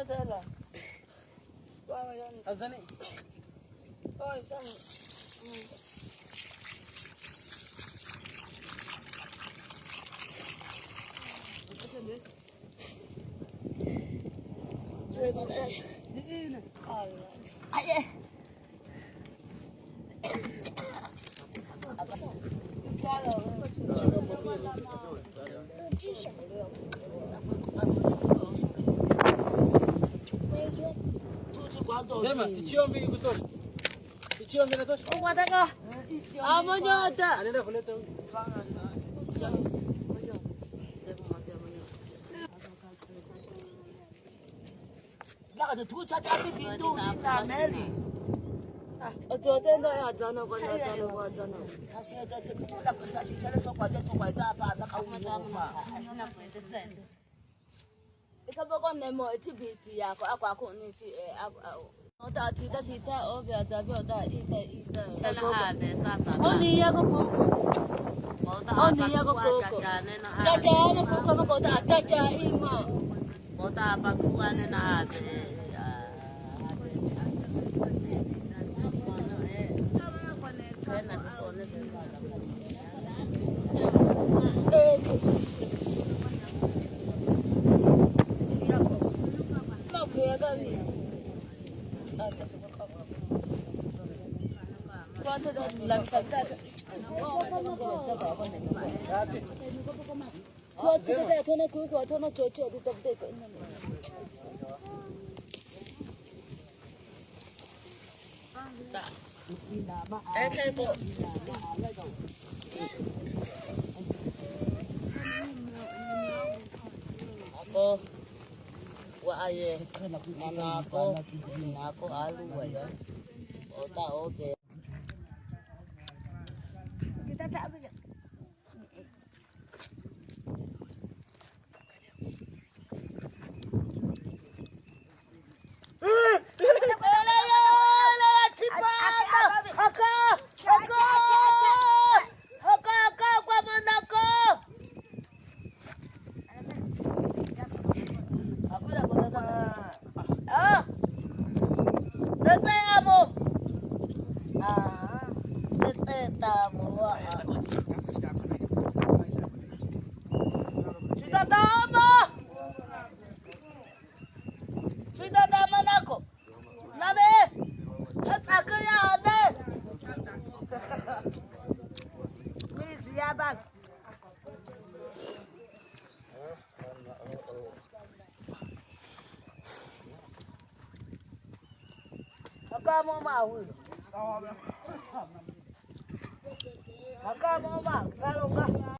Adela. Azani. Oh, some. Zerma, se tinha um amigo todo. Se tinha um amigo todo. O guarda-cá. Amanhã tá. Ali na folha tem.那个土家家的冰冻的哪买的？昨天都要蒸了，我蒸了。他现在这那个他现在做管这做管这把那个乌汤嘛。Ikaw ba ko nemo itibiti yako ako ni ti o ta tita o bia ta bia ta ita oni yako kuku oni yako kuku chacha na kuku mo ko ta chacha ima ko ta pagkuan na ate Quanto da lamsada? Quanto da tona kuku tona chocho di tabde ko inna. Ese ko. Ako wa aye mana ako alu wa ya. Ota oke. Kita tak boleh. Kamu mau? Kamu mau? Kalau enggak